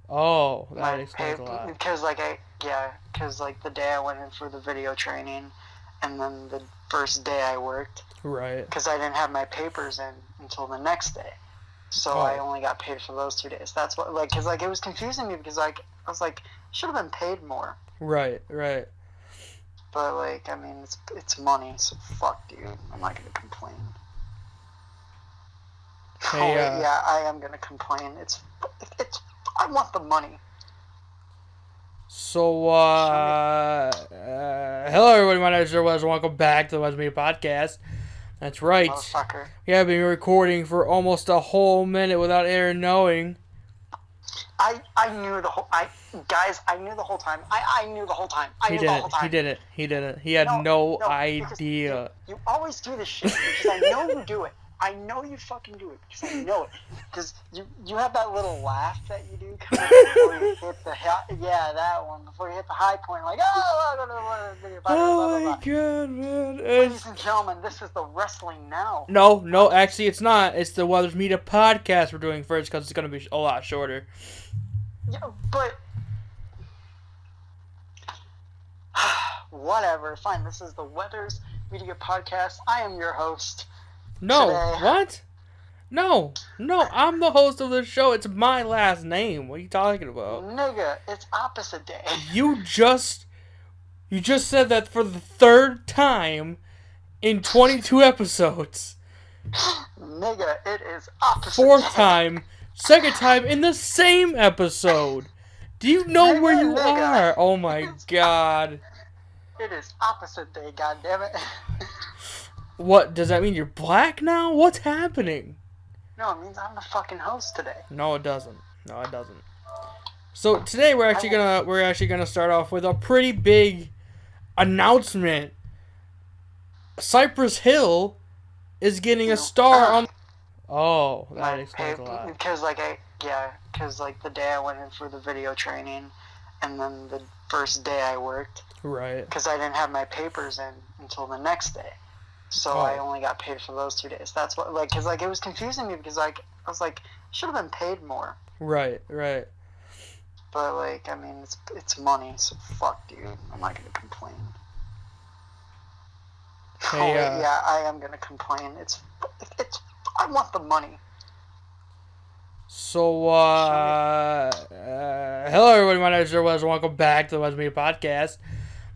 Oh, that My explains pay a lot. because like the day I went in for the video training, and then the first day I worked, Right. because I didn't have my papers in until the next day, so I only got paid for those 2 days. That's what because it was confusing me because I was like should have been paid more, Right. Right. but I mean it's money, so fuck dude, I'm not gonna complain. Hey, Yeah, I am gonna complain. It's I want the money. So, hello everybody, my name is Wes, and welcome back to the Wes Media Podcast. That's right. Motherfucker. We have been recording for almost a whole minute without Aaron knowing. I knew the whole I knew the whole time. I knew the whole time. I knew the whole time. He didn't. He had no idea. You always do this shit because I know you do it. I know you fucking do it because I know it. Because you have that little laugh that you do before you hit that one before you hit the high point, like Oh my god, man! Ladies and gentlemen, this is the Wrestling Now. No, actually, it's not. It's the Weathers Media Podcast we're doing first because it's gonna be a lot shorter. Yeah, but whatever. Fine. This is the Weathers Media Podcast. I am your host. No, today. what? No, I'm the host of the show. It's my last name. What are you talking about? Nigga, it's opposite day. You just said that for the third time in 22 episodes. Nigga, it is opposite Fourth day. time, second time in the same episode. Do you know where you are? Oh my god. It is opposite day, goddammit. What, does that mean you're black now? What's happening? No, it means I'm the fucking host today. No, it doesn't. So today we're actually gonna start off with a pretty big announcement. Cypress Hill is getting a star on. Oh, that explains a lot. Because the day I went in for the video training, and then the first day I worked. Right. Because I didn't have my papers in until the next day. So I only got paid for those 2 days. That's what, because it was confusing me because I was like, should have been paid more. Right. But I mean, it's money, so fuck, dude. I'm not gonna complain. Hey, yeah, I am gonna complain. It's I want the money. So, hello everybody, my name is Wes, and welcome back to the Wes Media Podcast.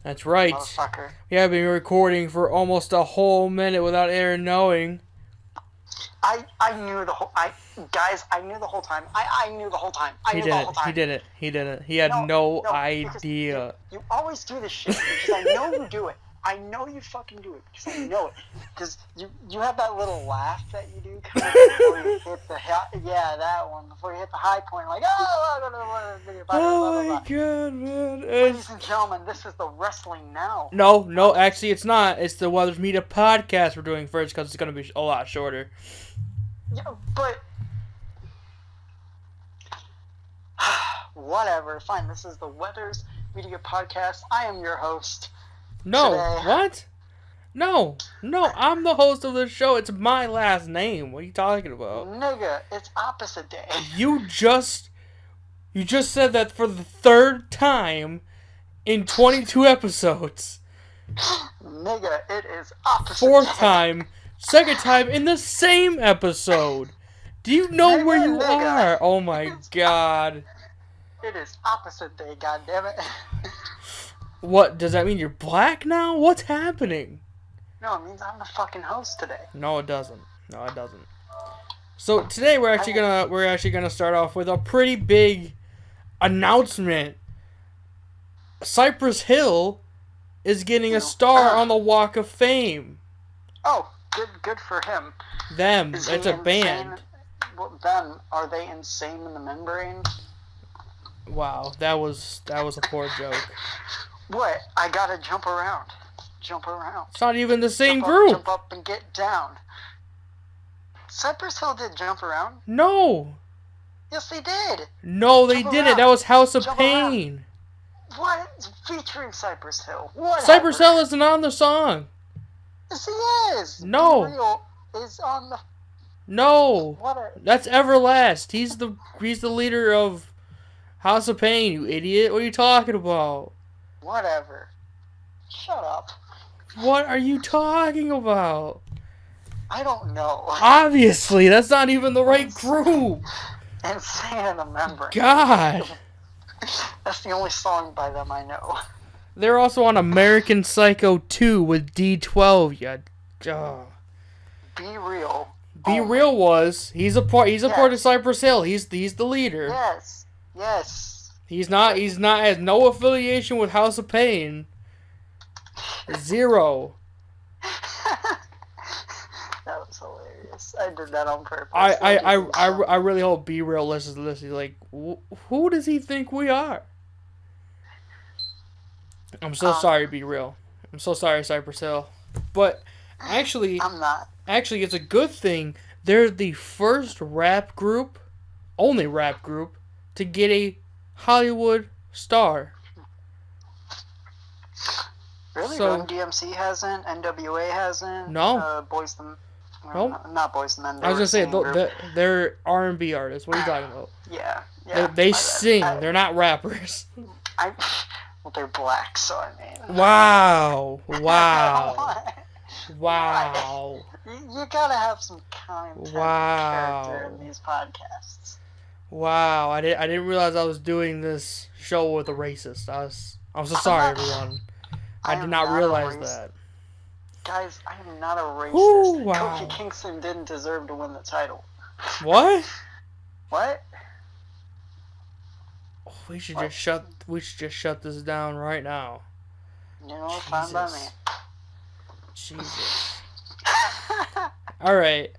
That's right. Motherfucker. We have been recording for almost a whole minute without Aaron knowing. I knew the whole I knew the whole time. I knew the whole time. I knew the whole time. He didn't. He had no idea. You always do this shit because I know you do it. I know you fucking do it because I know it. Because you have that little laugh that you do before you hit that one before you hit the high point, like Oh my god, man! Ladies and gentlemen, this is the Wrestling Now. No, actually, it's not. It's the Weathers Media Podcast we're doing first because it's gonna be a lot shorter. Yeah, but whatever. Fine. This is the Weathers Media Podcast. I am your host. No, today. what? No, I'm the host of the show. It's my last name. What are you talking about? Nigga, it's opposite day. You just said that for the third time in 22 episodes. Nigga, it is opposite Fourth day. time, second time in the same episode. Do you know where you are? Oh my god. It is opposite day, goddammit. What, does that mean you're black now? What's happening? No, it means I'm the fucking host today. No, it doesn't. So today we're actually gonna start off with a pretty big announcement. Cypress Hill is getting a star on the Walk of Fame. Oh, good for him. Them. It's a band. Them. Are they insane in the membrane? Wow, that was a poor joke. What? I gotta jump around. It's not even the same group. Jump up and get down. Cypress Hill did jump around. No. Yes, they did. No, they didn't. That was House of Pain. What? Featuring Cypress Hill. What? Cypress Hill isn't on the song. Yes, he is. No. Be Real is on the. No. What? That's Everlast. He's the leader of House of Pain, you idiot. What are you talking about? Whatever. Shut up. What are you talking about? I don't know. Obviously, that's not even the right group. Insane in the Membrane. God. That's the only song by them I know. They're also on American Psycho 2 with D12. Be Real. Be Real was he's a part of Cypress Hill. He's the leader. Yes. He's not has no affiliation with House of Pain. Zero. That was hilarious. I did that on purpose. I really hope Be Real listens to this. He's like, who does he think we are? I'm so sorry, Be Real. I'm so sorry, Cypress Hill. But actually, I'm not. Actually, it's a good thing. They're the first only rap group, to get a Hollywood star. Really? Run DMC hasn't? NWA hasn't? No. Not Boyz II Men. I was gonna say they're R&B artists. What are you talking about? Yeah. They sing. They're not rappers. Well, they're black, so I mean. Wow. You gotta have some content character in these podcasts. Wow. I didn't realize I was doing this show with a racist. I'm so sorry, everyone. I did not realize that. Guys, I am not a racist. Ooh, wow. Kofi Kingston didn't deserve to win the title. What? What? We should just shut this down right now. You know, fine by me. Jesus. All right.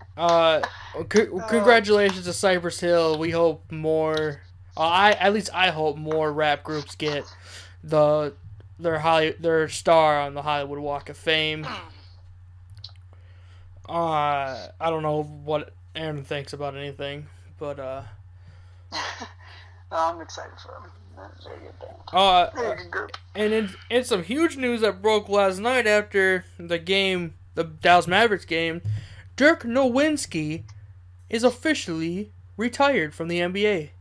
Congratulations to Cypress Hill. We hope more. I hope more rap groups get their star on the Hollywood Walk of Fame. I don't know what Aaron thinks about anything, but I'm excited for him. That's a very good band. Very good group. And in some huge news that broke last night after the game, the Dallas Mavericks game, Dirk Nowinski is officially retired from the NBA.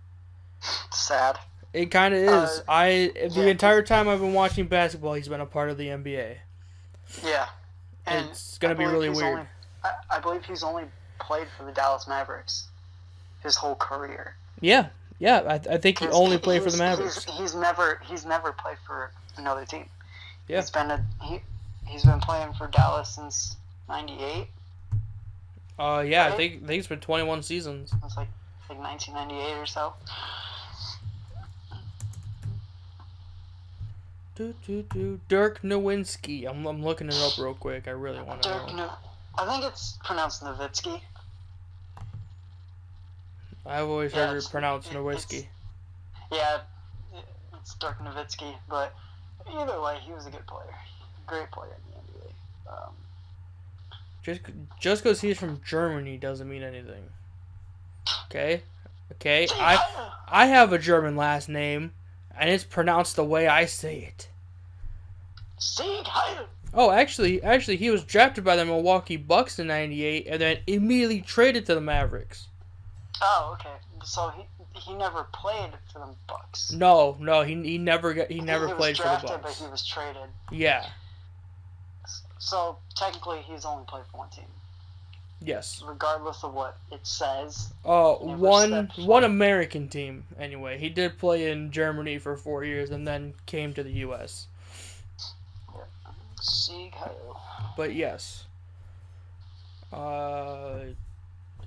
Sad. It kind of is. The entire time I've been watching basketball, he's been a part of the NBA. Yeah. And it's going to be really weird. I believe he's only played for the Dallas Mavericks his whole career. Yeah. I think he only played for the Mavericks. He's never played for another team. Yeah. He's been playing for Dallas since '98. Yeah, right? I think it's been 21 seasons. It's like 1998 or so. Dirk Nowinski. I'm looking it up real quick. I really want to know. I think it's pronounced Nowitzki. I've always heard it pronounced Nowinski. It's Dirk Nowinski, but either way, he was a good player. Great player in the NBA. Just because he's from Germany doesn't mean anything. Okay? I have a German last name, and it's pronounced the way I say it. Sieg Heil! Oh, actually, he was drafted by the Milwaukee Bucks in '98, and then immediately traded to the Mavericks. Oh, okay. So he never played for the Bucks. No, he never played for the Bucks. He was drafted, but he was traded. Yeah. So technically, he's only played for one team. Yes. Regardless of what it says. One American team. Anyway, he did play in Germany for 4 years and then came to the U.S. Sieg Heil. But yes.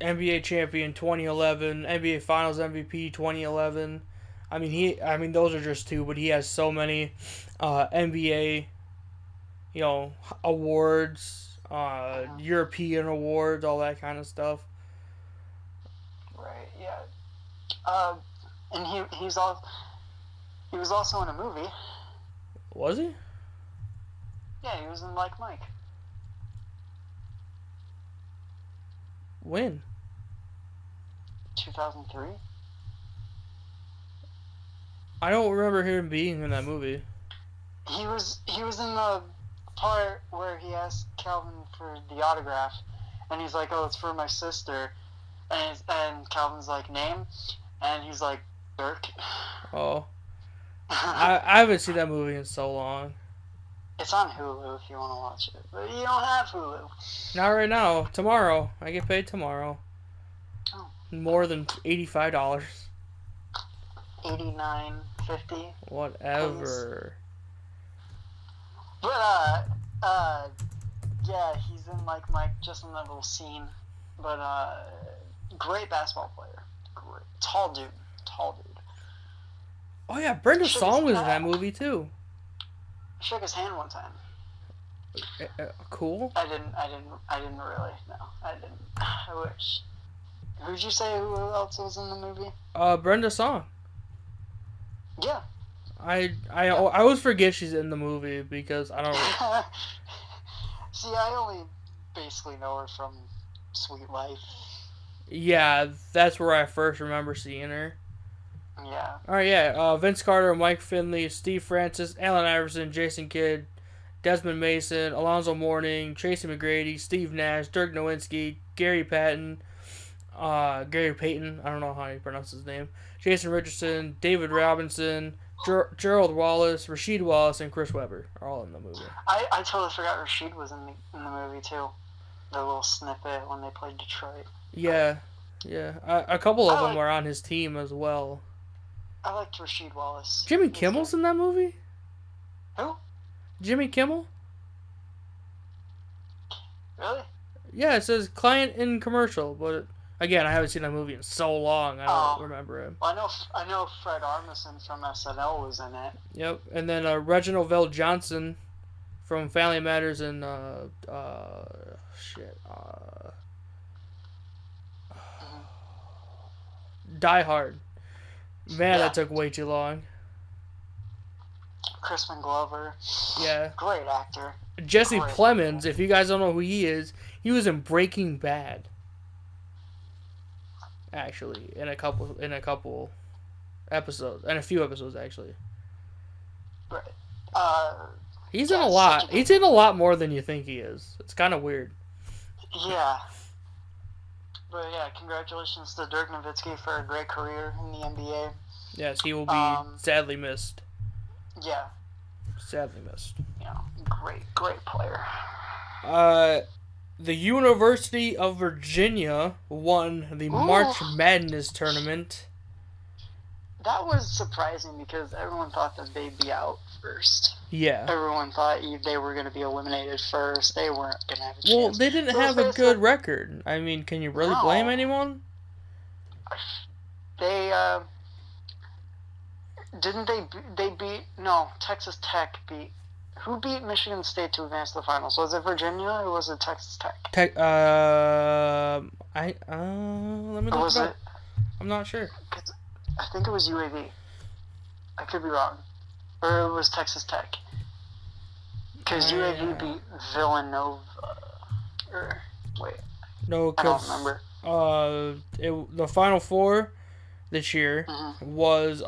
NBA champion 2011, NBA Finals MVP 2011. I mean those are just two, but he has so many NBA awards, European awards, all that kind of stuff. Right, yeah. And he was also in a movie. Was he? Yeah, he was in Like Mike. When? 2003. I don't remember him being in that movie. He was in the part where he asked Calvin for the autograph, and he's like, "Oh, it's for my sister," and Calvin's like, "Name," and he's like, Dirk. Oh, I haven't seen that movie in so long. It's on Hulu if you want to watch it, but you don't have Hulu. Not right now. Tomorrow. I get paid tomorrow. Oh. More than $85. $89.50. Whatever. But yeah, he's in like just in that little scene. But great basketball player, great tall dude. Oh yeah, Brenda Shook Song his- was in that movie too. Shook his hand one time. Cool. I didn't really. No, I didn't. I wish. Who'd you say who else was in the movie? Brenda Song. Yeah. I always forget she's in the movie because I don't. See, I only basically know her from Sweet Life. Yeah, that's where I first remember seeing her. Yeah. Alright, yeah. Vince Carter, Mike Finley, Steve Francis, Allen Iverson, Jason Kidd, Desmond Mason, Alonzo Mourning, Tracy McGrady, Steve Nash, Dirk Nowinski, Gary Payton, I don't know how you pronounce his name, Jason Richardson, David Robinson, Gerald Wallace, Rasheed Wallace, and Chris Webber are all in the movie. I totally forgot Rasheed was in the movie too. The little snippet when they played Detroit. Yeah. A couple of them were on his team as well. I liked Rasheed Wallace. Jimmy Kimmel's in that movie? Who? Jimmy Kimmel? Really? Yeah, it says client in commercial, but again, I haven't seen that movie in so long, I don't remember him. Well, I know Fred Armisen from SNL was in it. Yep, and then Reginald Vell Johnson from Family Matters and Die Hard. Man, that took way too long. Crispin Glover. Yeah. Great actor. Jesse Plemons, if you guys don't know who he is, he was in Breaking Bad. Actually, in a couple episodes, and a few episodes actually. Right. He's in a lot. He's in a lot more than you think he is. It's kind of weird. Yeah. But yeah, congratulations to Dirk Nowinski for a great career in the NBA. Yes, he will be sadly missed. Yeah. Sadly missed. Yeah, great player. The University of Virginia won the March Madness tournament. That was surprising because everyone thought that they'd be out first. Yeah. Everyone thought they were going to be eliminated first. They weren't going to have a chance. Well, they didn't have a good record. I mean, can you really blame anyone? They, didn't they beat, no, Texas Tech beat, who beat Michigan State to advance to the finals? Was it Virginia or was it Texas Tech? Let me look it up. I'm not sure. I think it was UAV. I could be wrong. Or it was Texas Tech. Because UAV beat Villanova. No, I don't remember. The Final Four this year was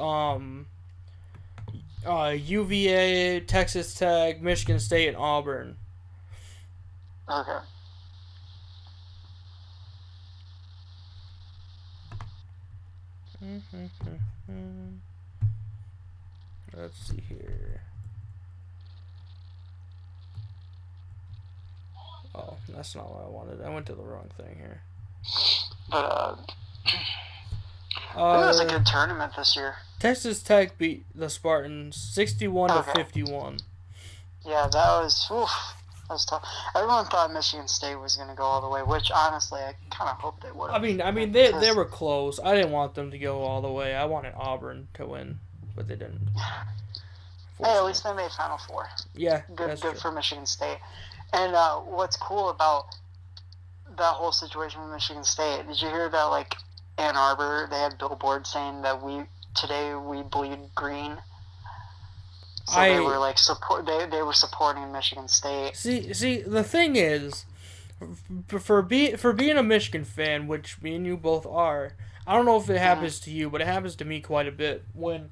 UVA, Texas Tech, Michigan State, and Auburn. Okay. Let's see here. Oh, that's not what I wanted. I went to the wrong thing here. But it was a good tournament this year. Texas Tech beat the Spartans 61-51. Yeah, that was tough. Everyone thought Michigan State was going to go all the way, which honestly I kind of hoped they would. I mean, they were close. I didn't want them to go all the way. I wanted Auburn to win, but they didn't. Hey, at least they made Final Four. Yeah, good for Michigan State. And what's cool about that whole situation with Michigan State? Did you hear that? Like Ann Arbor, they had billboards saying that today we bleed green. So they were like They were supporting Michigan State. See, the thing is, for being a Michigan fan, which me and you both are, I don't know if it happens to you, but it happens to me quite a bit when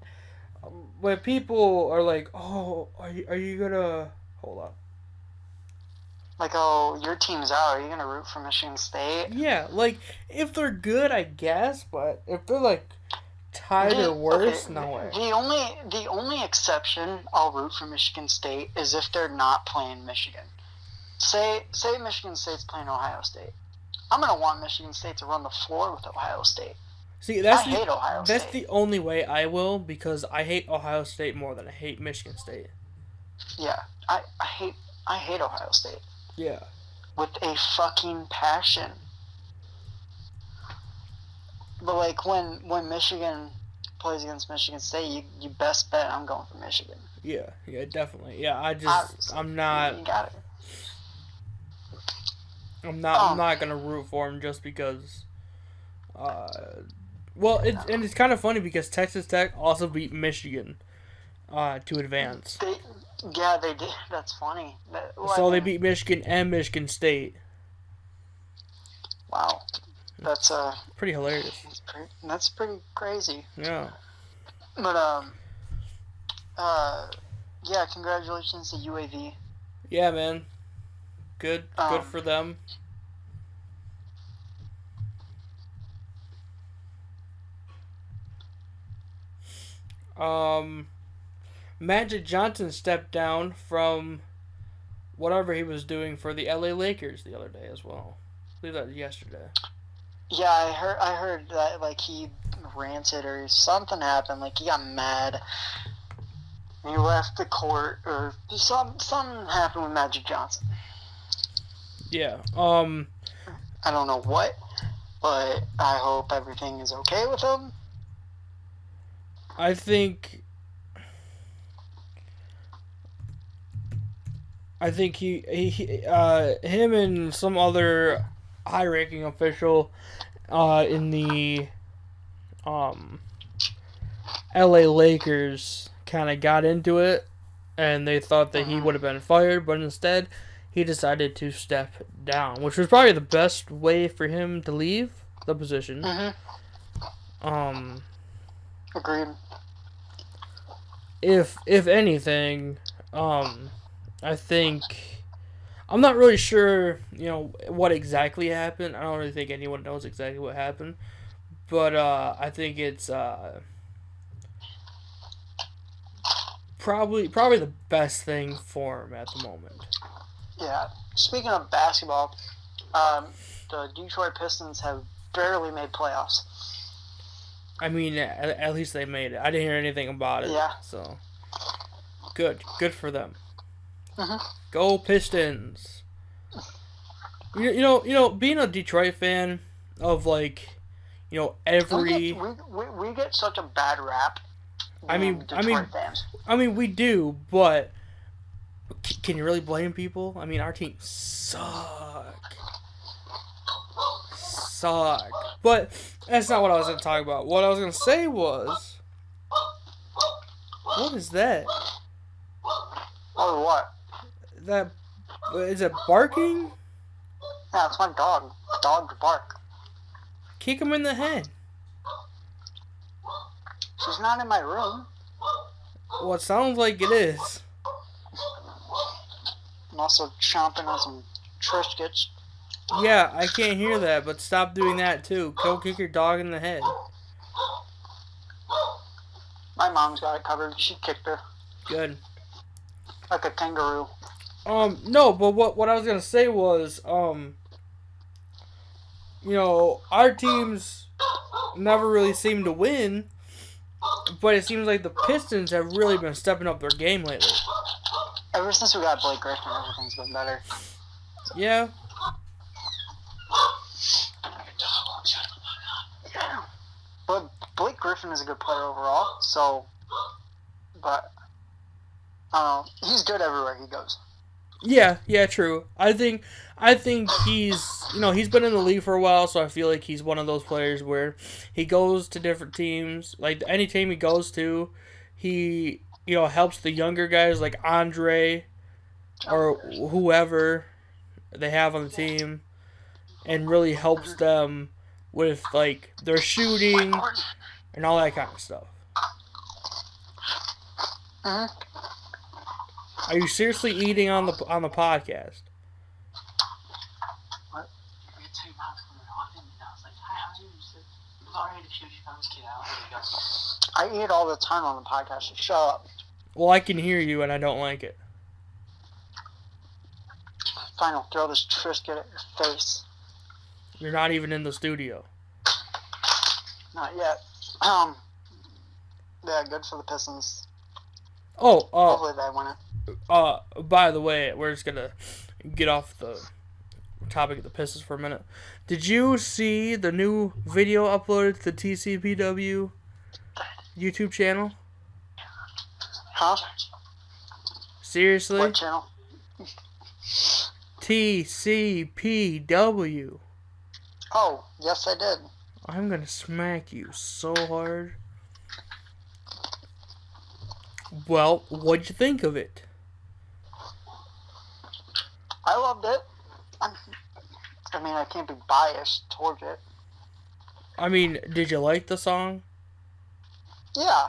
people are like, "Oh, are you gonna hold on?" Like, oh, your team's out. Are you gonna root for Michigan State? Yeah, like if they're good, I guess, but if they're like tied or worse? No way. The only exception I'll root for Michigan State is if they're not playing Michigan. Say Michigan State's playing Ohio State. I'm gonna want Michigan State to run the floor with Ohio State. See, I hate Ohio State. That's the only way I will, because I hate Ohio State more than I hate Michigan State. Yeah, I hate Ohio State. Yeah. With a fucking passion. But like when Michigan plays against Michigan State, you best bet I'm going for Michigan. Yeah, definitely. Yeah, Obviously. I'm not. You got it. I'm not gonna root for him just because. Well, it's kind of funny because Texas Tech also beat Michigan, to advance. They did. That's funny. So they beat Michigan and Michigan State. Wow, that's pretty hilarious. That's pretty crazy. Yeah. But yeah, congratulations to UAV. Yeah, man. Good for them. Magic Johnson stepped down from whatever he was doing for the LA Lakers the other day as well. I believe that was yesterday. Yeah, I heard that like he ranted or something happened. Like he got mad. He left the court or something happened with Magic Johnson. Yeah. I don't know what, but I hope everything is okay with him. I think him and some other high-ranking official in the LA Lakers kind of got into it, and they thought that he would have been fired, but instead he decided to step down, which was probably the best way for him to leave the position. Agreed. If anything, I think I'm not really sure, what exactly happened. I don't really think anyone knows exactly what happened, but I think it's probably the best thing for him at the moment. Yeah. Speaking of basketball, the Detroit Pistons have barely made playoffs. I mean, at least they made it. I didn't hear anything about it. Yeah. So good for them. Mm-hmm. Go Pistons. You know, being a Detroit fan of every. We get such a bad rap. Fans. I mean, we do, but can you really blame people? I mean, our team suck. But that's not what I was going to talk about. What I was going to say was, what is that? Oh, what? That is it barking? Yeah, it's my dog. Dogs bark. Kick him in the head. She's not in my room. Well, it sounds like it is. I'm also chomping on some Triscuits. Yeah, I can't hear that, but stop doing that too. Go kick your dog in the head. My mom's got it covered. She kicked her. Good. Like a kangaroo. No, but what I was gonna say was, our teams never really seem to win, but it seems like the Pistons have really been stepping up their game lately. Ever since we got Blake Griffin, everything's been better. Yeah. But Blake Griffin is a good player overall, so, but, he's good everywhere he goes. Yeah, true. I think he's, he's been in the league for a while, so I feel like he's one of those players where he goes to different teams. Like, any team he goes to, he, helps the younger guys like Andre or whoever they have on the team and really helps them with, like, their shooting and all that kind of stuff. Mm-hmm. Are you seriously eating on the podcast? What? I eat all the time on the podcast. So shut up. Well, I can hear you, and I don't like it. Fine, I'll throw this Triscuit at your face. You're not even in the studio. Not yet. Yeah, good for the Pistons. Oh, Hopefully they win it. By the way, we're just gonna get off the topic of the Pistons for a minute. Did you see the new video uploaded to the TCPW YouTube channel? Huh? Seriously? What channel? TCPW. Oh, yes, I did. I'm gonna smack you so hard. Well, what'd you think of it? I loved it. I mean, I can't be biased towards it. I mean, did you like the song? Yeah,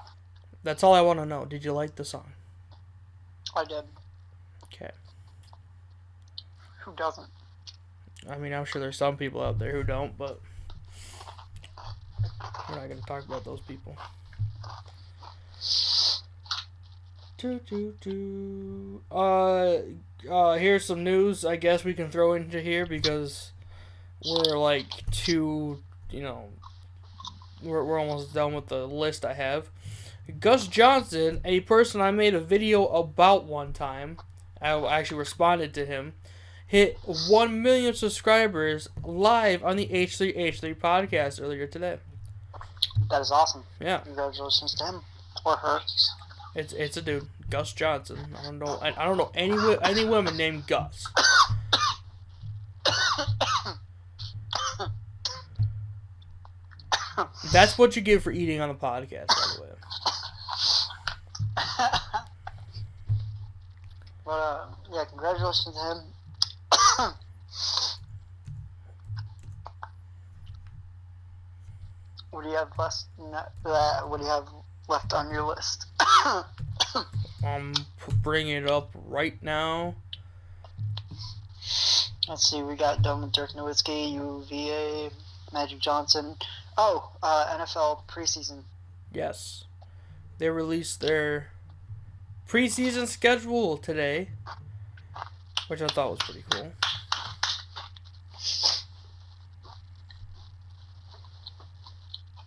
That's all I want to know. Did you like the song? I did. Okay. Who doesn't? I mean, I'm sure there's some people out there who don't, but we're not going to talk about those people. Here's some news I guess we can throw into here because we're like we're almost done with the list I have. Gus Johnson, a person I made a video about one time, I actually responded to him, hit 1 million subscribers live on the H3H3 podcast earlier today. That is awesome. Yeah. Congratulations to him or her. It's a dude, Gus Johnson. I don't know any women named Gus. That's what you get for eating on the podcast, by the way. But yeah, congratulations to him. What do you have left? What do you have left on your list? I'm bringing it up right now. Let's see. We got done with Dirk Nowinski, UVA, Magic Johnson. Oh, NFL preseason. Yes, they released their preseason schedule today, which I thought was pretty cool.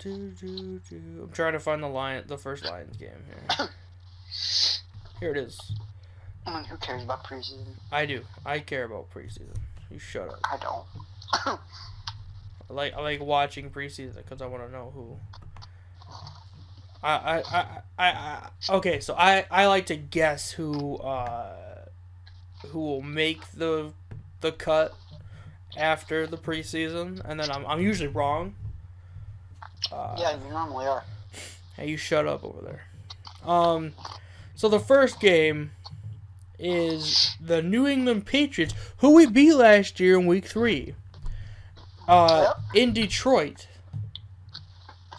I'm trying to find the first Lions game here. Here it is. I mean, who cares about preseason? I do. I care about preseason. You shut up. I don't. I like watching preseason because I want to know who. Okay, so I like to guess who will make the cut after the preseason, and then I'm usually wrong. Yeah, you normally are. Hey, you shut up over there. So the first game is the New England Patriots, who we beat last year in Week 3, in Detroit.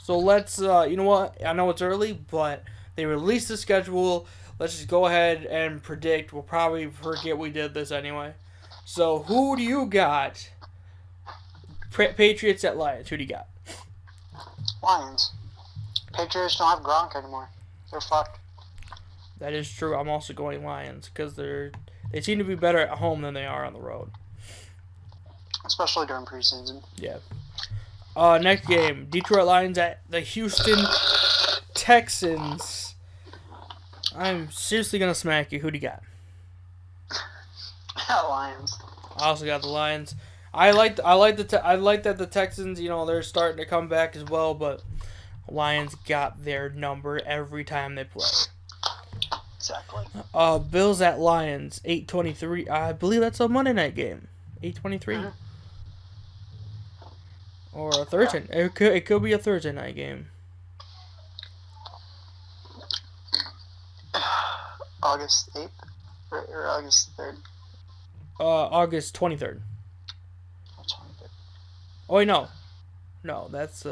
So let's, you know what? I know it's early, but they released the schedule. Let's just go ahead and predict. We'll probably forget we did this anyway. So who do you got? Patriots at Lions. Who do you got? Lions. Patriots don't have Gronk anymore. They're fucked. That is true. I'm also going Lions because they seem to be better at home than they are on the road. Especially during preseason. Yeah. Next game, Detroit Lions at the Houston Texans. I'm seriously gonna smack you. Who do you got? Lions. I also got the Lions. I like that the Texans, they're starting to come back as well, but Lions got their number every time they play. Exactly. Bills at Lions, 8:23. I believe that's a Monday night game. 8:23. Mm-hmm. Or a Thursday. Yeah. It could be a Thursday night game. August 8th or August 3rd. August 23rd. Oh wait, no, that's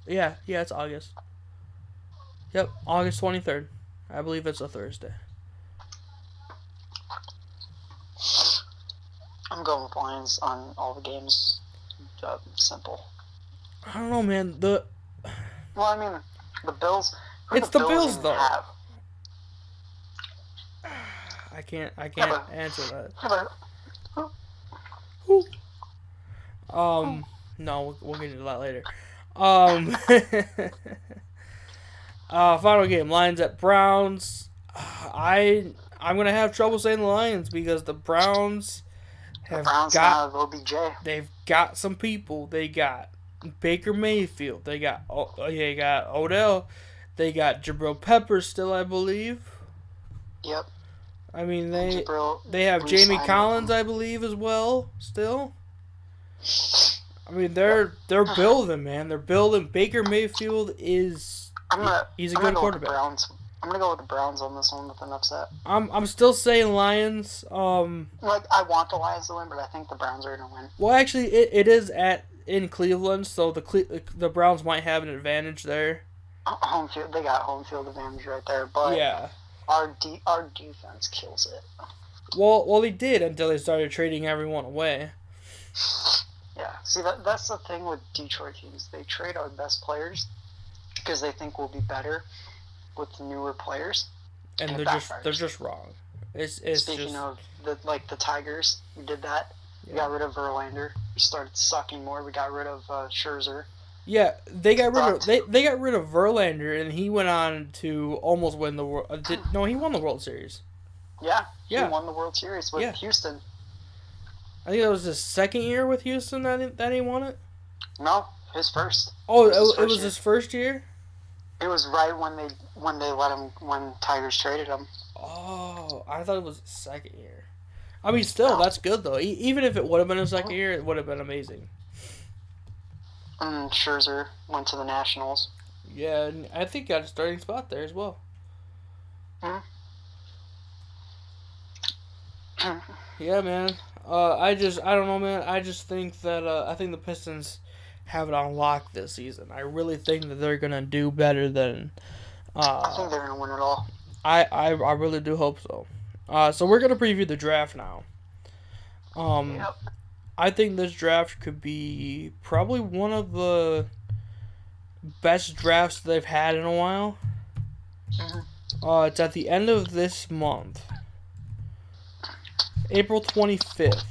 yeah, it's August. Yep, August 23rd. I believe it's a Thursday. I'm going with Lions on all the games. Simple. I don't know, man. Well, I mean, the Bills. Who It's the Bills even though. have? I can't Yeah, answer that. but Who? No, we'll get into that later. Um, final game: Lions at Browns. I'm gonna have trouble saying the Lions because the Browns the have Browns got now have OBJ. they've got some people. They got Baker Mayfield. They got Odell. They got Jabril Peppers still, I believe. Yep. I mean Jabril they have Jamie re-signed Collins, with I believe, as well. Still. I mean they're building, man. They're building. Baker Mayfield is he's a good quarterback. I'm gonna go with the Browns on this one with an upset. I'm still saying Lions. Like I want the Lions to win, but I think the Browns are gonna win. Well, actually, it is in Cleveland, so the Browns might have an advantage there. Home field, they got home field advantage right there, but yeah, our defense kills it. Well, they did until they started trading everyone away. Yeah, see that's the thing with Detroit teams. They trade our best players because they think we'll be better with the newer players, and they're just wrong. It's Speaking just, of the Tigers, we did that. Yeah. We got rid of Verlander. We started sucking more. We got rid of Scherzer. Yeah, they got rid of Verlander, and he went on to almost win the world. He won the World Series. Yeah, he won the World Series with Houston. I think that was his second year with Houston that he won it. No, his first. Oh, it was his first year. It was right when they let him when Tigers traded him. Oh, I thought it was his second year. I mean, still, that's good though. Even if it would have been his second year, it would have been amazing. And Scherzer went to the Nationals. Yeah, and I think got a starting spot there as well. Yeah, man. I don't know, man. I just think that I think the Pistons have it on lock this season. I really think that they're gonna do better than. I think they're gonna win it all. I really do hope so. So we're gonna preview the draft now. Yep. I think this draft could be probably one of the best drafts they've had in a while. Mm-hmm. It's at the end of this month, April 25th.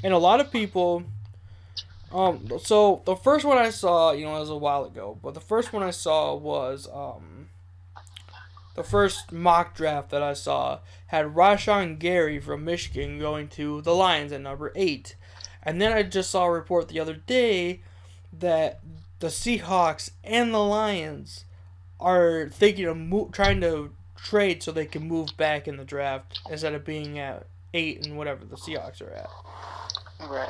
And a lot of people, so the first one I saw, it was a while ago, but the first one I saw was, the first mock draft that I saw had Rashawn Gary from Michigan going to the Lions at number 8. And then I just saw a report the other day that the Seahawks and the Lions are thinking of trying to trade so they can move back in the draft instead of being at 8 and whatever the Seahawks are at. Right.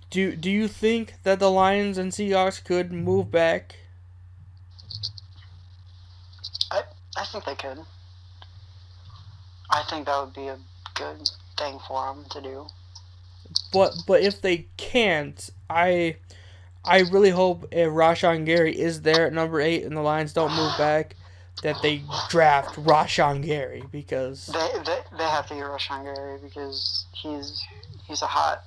Do you think that the Lions and Seahawks could move back? I think they could. I think that would be a good thing for them to do. But if they can't, I really hope if Rashawn Gary is there at number 8 and the Lions don't move back, that they draft Rashawn Gary because they have to get Rashawn Gary because he's a hot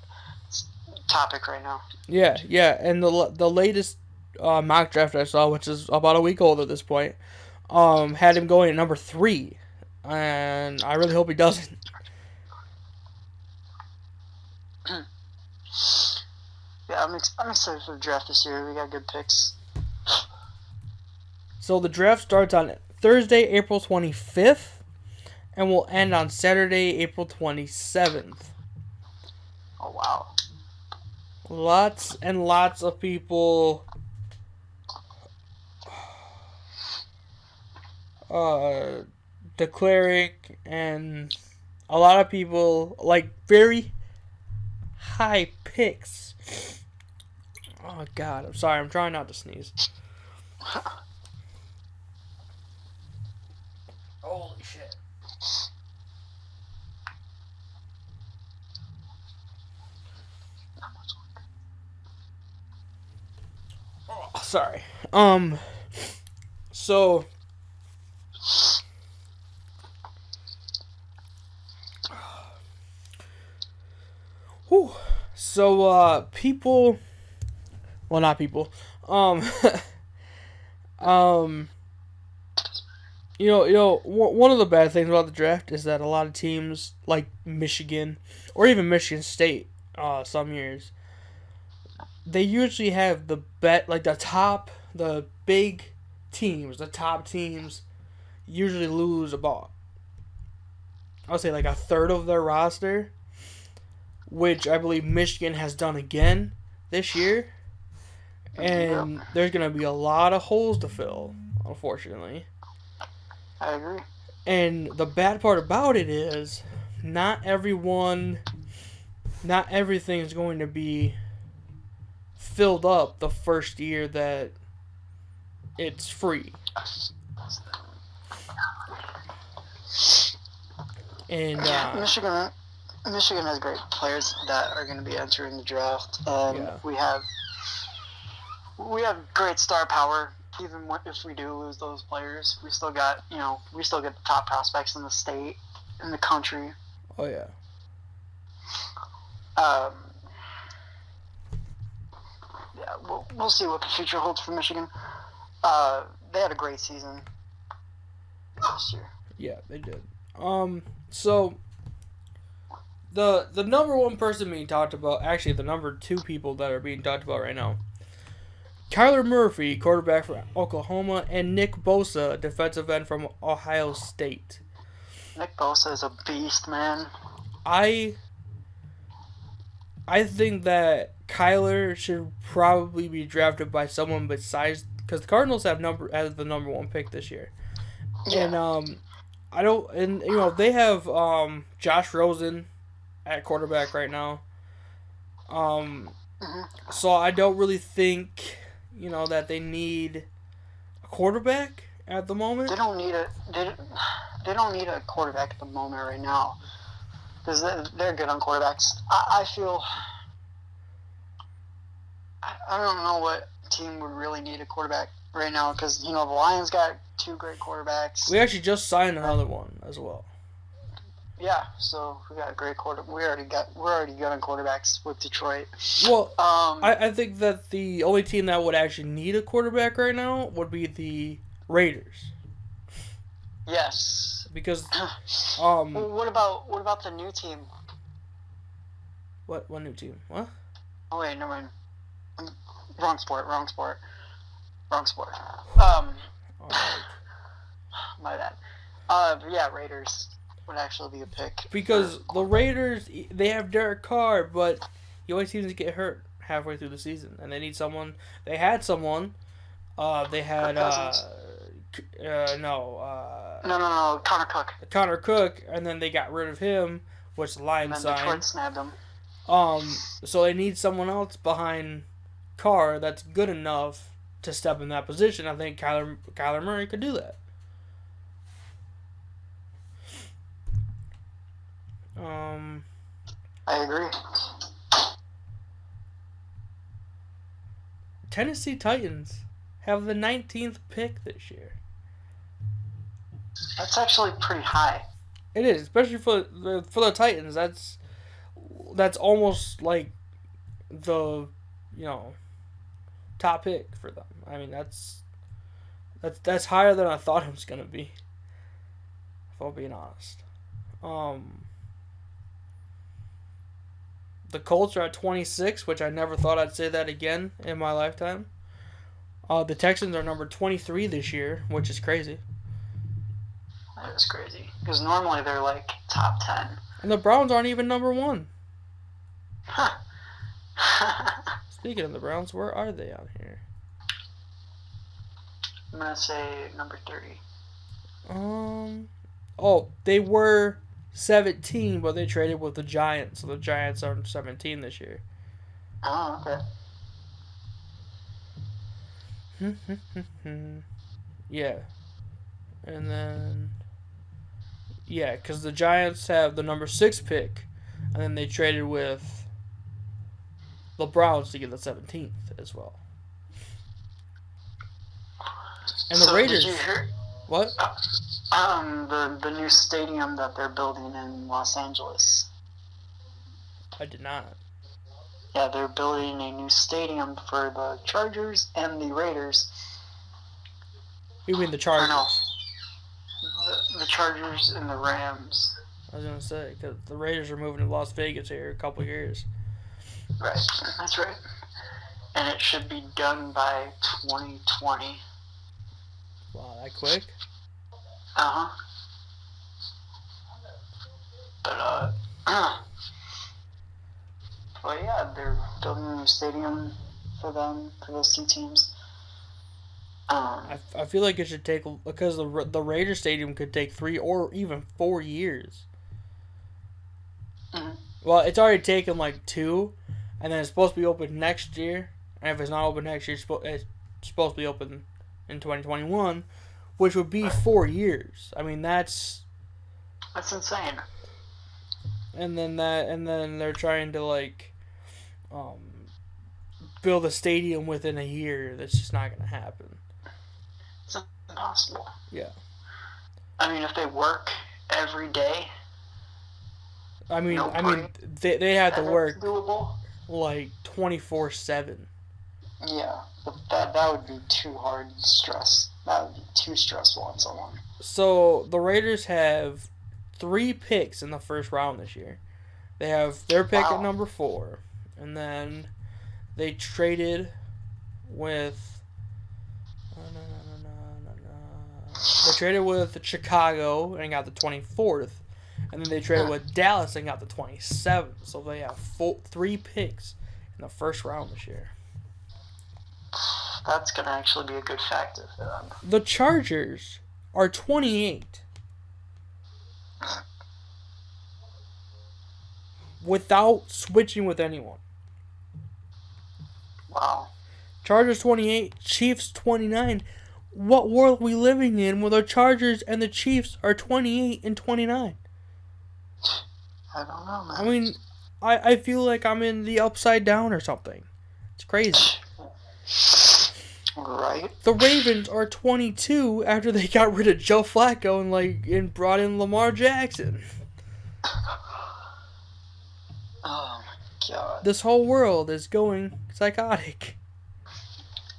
topic right now. Yeah, and the latest mock draft I saw, which is about a week old at this point, had him going at number 3, and I really hope he doesn't. Yeah, I'm excited for the draft this year. We got good picks. So the draft starts on Thursday, April 25th, and will end on Saturday, April 27th. Oh, wow. Lots and lots of people declaring, and a lot of people like very high picks. Oh God, I'm sorry. I'm trying not to sneeze. Holy shit. Oh, sorry. So Whew. So, people. Well, not people. Um, um, one of the bad things about the draft is that a lot of teams like Michigan or even Michigan State, some years, they usually have the big teams, the top teams usually lose about, I'll say like a third of their roster, which I believe Michigan has done again this year. Yep, And there's going to be a lot of holes to fill, unfortunately. I agree. And the bad part about it is not everything is going to be filled up the first year that it's free. And Michigan has great players that are going to be entering the draft, and we have great star power. Even if we do lose those players, we still get the top prospects in the state, in the country. Oh yeah. Yeah, we'll see what the future holds for Michigan. They had a great season last year. Yeah, they did. So the number one person being talked about, actually the number two people that are being talked about right now, Kyler Murphy, quarterback from Oklahoma, and Nick Bosa, defensive end from Ohio State. Nick Bosa is a beast, man. I think that Kyler should probably be drafted by someone besides, because the Cardinals have the number one pick this year. Yeah. And they have Josh Rosen at quarterback right now. So I don't really think that they need a quarterback at the moment. They don't need a quarterback at the moment right now, because they're good on quarterbacks. I feel I don't know what team would really need a quarterback right now, because the Lions got two great quarterbacks. We actually just signed another one as well. Yeah, so we got a great quarterback. We're already good on quarterbacks with Detroit. Well, I think that the only team that would actually need a quarterback right now would be the Raiders. Yes. Because well, what about the new team? What new team? What? Oh wait, never mind. Wrong sport. My bad. Yeah, Raiders would actually be a pick. Because the Raiders, they have Derek Carr, but he always seems to get hurt halfway through the season, and they need someone. They had someone. They had No, Connor Cook. Connor Cook, and then they got rid of him, which the Lions signed. Detroit snagged him. So they need someone else behind Carr that's good enough to step in that position. I think Kyler Murray could do that. I agree. Tennessee Titans have the 19th pick this year. That's actually pretty high. It is, especially for the Titans. That's almost like the top pick for them. I mean, that's higher than I thought it was gonna be, if I'm being honest. The Colts are at 26, which I never thought I'd say that again in my lifetime. The Texans are number 23 this year, which is crazy. That is crazy, because normally they're like top 10. And the Browns aren't even number 1. Huh. Speaking of the Browns, where are they on here? I'm going to say number 30. They were 17, but they traded with the Giants, so the Giants are 17 this year. Oh, okay. Yeah. And then... Yeah, because the Giants have the number 6 pick, and then they traded with the Browns to get the 17th as well. And the Raiders... Did you hear? What? The new stadium that they're building in Los Angeles. I did not. Yeah, they're building a new stadium for the Chargers and the Raiders. You mean the Chargers? No, the Chargers and the Rams. I was gonna say, because the Raiders are moving to Las Vegas here in a couple years. Right, that's right. And it should be done by 2020. Wow, that quick? Uh-huh. But, well, yeah, they're building a new stadium for them, for those two teams. I feel like it should take, because the Raiders Stadium could take 3 or even 4 years. Mm-hmm. Well, it's already taken like 2, and then it's supposed to be open next year. And if it's not open next year, it's supposed to be open in 2021, which would be 4 years. I mean, that's insane. And then they're trying to like build a stadium within a year. That's just not going to happen. It's impossible. Yeah. I mean, if they work every day. I mean, they have to work doable. Like 24/7. Yeah, but that would be too hard stress. That would be too stressful on someone. So the Raiders have 3 picks in the first round this year. They have their pick at number 4, and then they traded with. They traded with Chicago and got the 24th, and then they traded with Dallas and got the 27th. So they have 3 picks in the first round this year. That's gonna actually be a good factor for them. The Chargers are 28. Without switching with anyone. Wow. Chargers 28, Chiefs 29. What world are we living in where the Chargers and the Chiefs are 28 and 29? I don't know, man. I mean, I feel like I'm in the upside down or something. It's crazy. Right. The Ravens are 22 after they got rid of Joe Flacco and brought in Lamar Jackson. Oh my god. This whole world is going psychotic.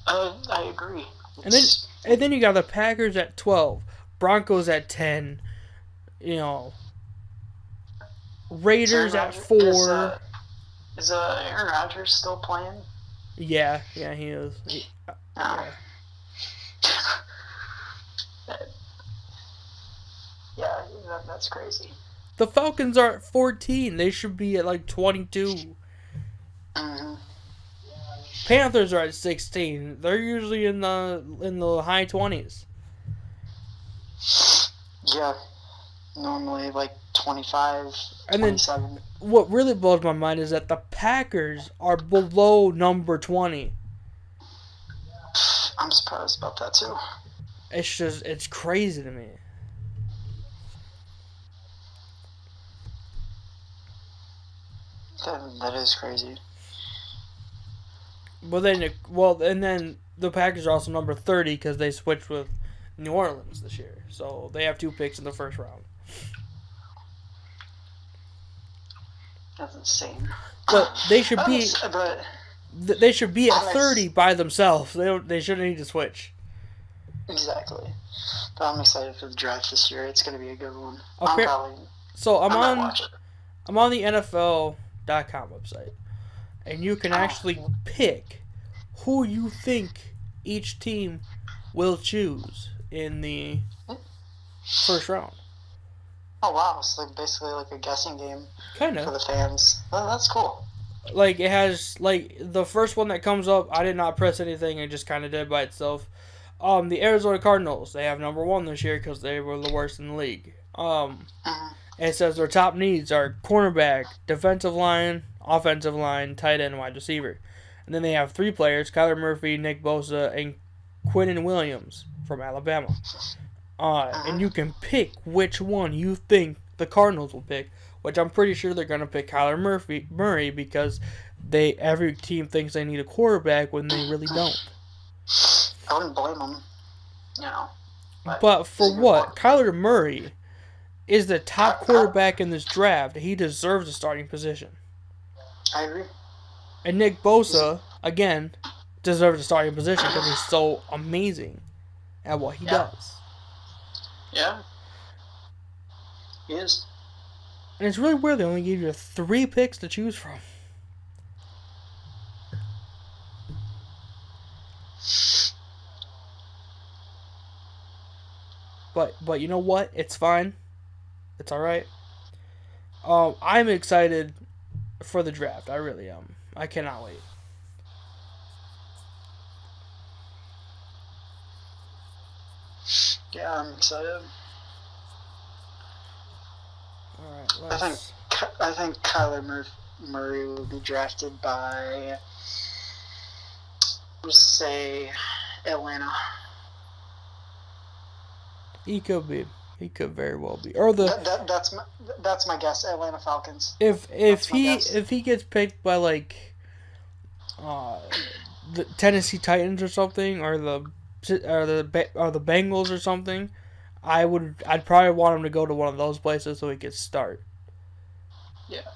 I agree. And then you got the Packers at 12, Broncos at 10, Raiders at 4. Is Aaron Rodgers still playing? Yeah, he is. Yeah, that's crazy. The Falcons are at 14. They should be at like 22. Mm-hmm. Panthers are at 16. They're usually in the high 20s. Yeah, normally like 25, and 27. Then what really blows my mind is that the Packers are below number 20. I'm surprised about that too. It's crazy to me. That is crazy. And then the Packers are also number 30 because they switched with New Orleans this year. So they have 2 picks in the first round. That's insane. But they should be. They should be at 30 by themselves. They shouldn't need to switch. Exactly. But I'm excited for the draft this year. It's going to be a good one. Okay. I'm on the NFL.com website, and you can actually pick who you think each team will choose in the first round. Oh wow! It's basically like a guessing game. Kinda. For the fans. Oh, that's cool. Like it has the first one that comes up. I did not press anything. It just kind of did by itself. The Arizona Cardinals. They have number 1 this year because they were the worst in the league. It says their top needs are cornerback, defensive line, offensive line, tight end, wide receiver. And then they have 3 players, Kyler Murphy, Nick Bosa, and Quinnen Williams from Alabama. And you can pick which one you think the Cardinals will pick, which I'm pretty sure they're going to pick Kyler Murray because every team thinks they need a quarterback when they really don't. I wouldn't blame them. But for what? Kyler Murray is the top quarterback in this draft. He deserves a starting position. I agree. And Nick Bosa, again, deserves a starting position because he's so amazing at what he does. Yeah. He is. And it's really weird they only gave you 3 picks to choose from. But you know what? It's fine. It's alright. I'm excited for the draft. I really am. I cannot wait. Yeah, I'm excited. Alright, let's... I think Kyler Murray will be drafted by, let's say, Atlanta. He could be. He could very well be. Or that's my guess. Atlanta Falcons. If he gets picked by like the Tennessee Titans or something, or the Bengals or something, I'd probably want him to go to one of those places so he could start. Yeah.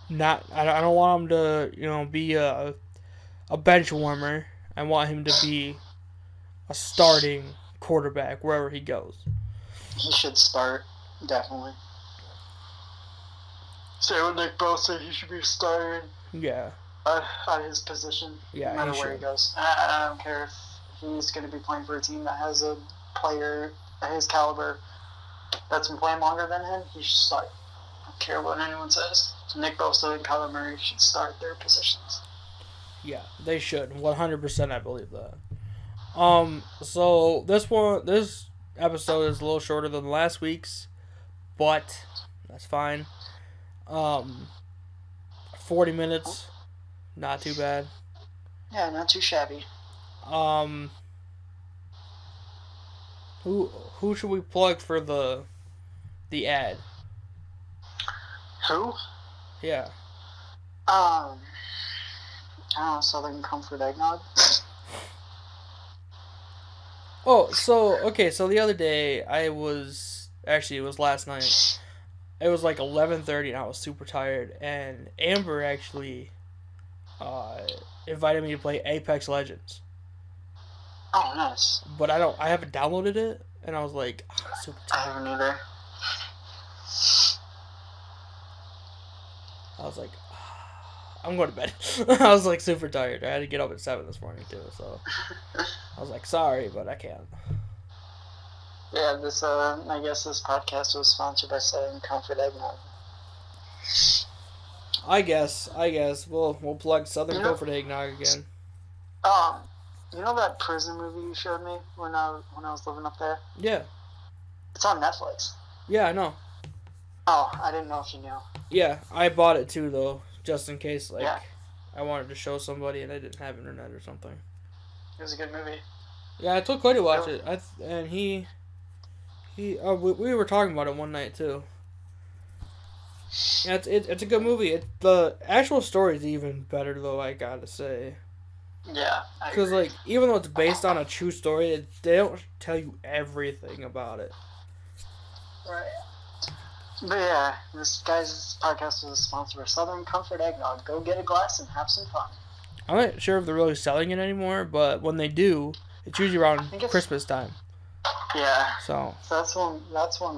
I don't want him to be a bench warmer. I want him to be a starting quarterback wherever he goes. He should start, definitely. Say with Nick Bosa, he should be starting. Yeah. At his position. Yeah, no matter where he goes. I don't care if he's going to be playing for a team that has a player at his caliber that's been playing longer than him. He should start. I don't care what anyone says. Nick Bosa and Kyler Murray should start their positions. Yeah, they should. 100% I believe that. So this episode is a little shorter than last week's, but that's fine. 40 minutes, not too bad. Yeah, not too shabby. Who should we plug for the ad? Who? Yeah. I don't know, Southern Comfort Eggnog. Oh, so the other day it was last night. It was like 11:30 and I was super tired, and Amber actually invited me to play Apex Legends. Oh, nice. But I haven't downloaded it, and I was like, super tired. I haven't either. I was like, I'm going to bed. I was like super tired. I had to get up at 7 this morning too, so I was like, sorry, but I can't. Yeah, I guess this podcast was sponsored by Southern Comfort Eggnog. I guess we'll plug Southern Comfort Eggnog again. You know that prison movie you showed me when I was living up there? Yeah. It's on Netflix. Yeah, I know. Oh, I didn't know if you knew. Yeah, I bought it too though, just in case Yeah. I wanted to show somebody and I didn't have internet or something. It was a good movie. Yeah, I told Clay to watch it. We were talking about it one night too. Yeah, it's a good movie. The actual story is even better though, I gotta say. Yeah. Because even though it's based on a true story, they don't tell you everything about it. Right. But yeah, this podcast was sponsored by Southern Comfort Eggnog. Go get a glass and have some fun. I'm not sure if they're really selling it anymore, but when they do, it's usually around Christmas time. Yeah. So that's when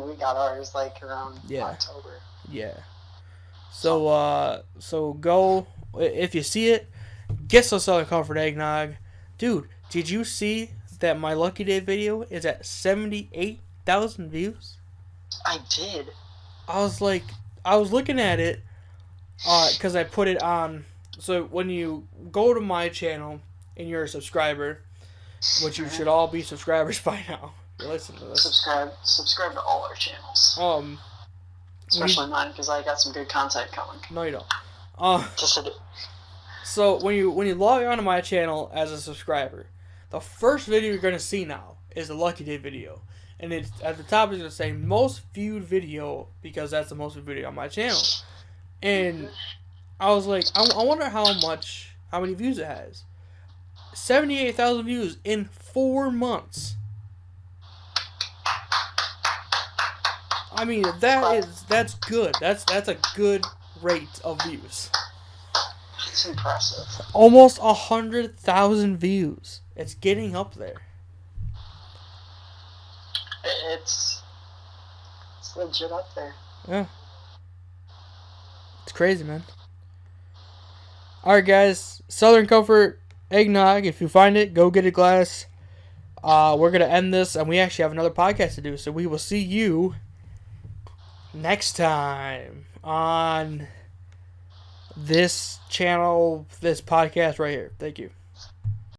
we got ours, around October. Yeah. So go, if you see it, get some Southern Comfort Eggnog. Dude, did you see that my Lucky Day video is at 78,000 views? I did. I was looking at it, because I put it on. So when you go to my channel and you're a subscriber, which you should all be subscribers by now. You listen to this. Subscribe to all our channels. Especially mine, because I got some good content coming. No, you don't. Just a bit. So when you log on to my channel as a subscriber, the first video you're gonna see now is the Lucky Day video. And it's at the top it's gonna say most viewed video, because that's the most viewed video on my channel. And I was like, I wonder how many views it has. 78,000 views in 4 months. I mean, that's good. That's a good rate of views. It's impressive. Almost 100,000 views. It's getting up there. It's legit up there. Yeah. It's crazy, man. Alright, guys. Southern Comfort Eggnog. If you find it, go get a glass. We're going to end this, and we actually have another podcast to do. So we will see you next time on this channel, this podcast right here. Thank you.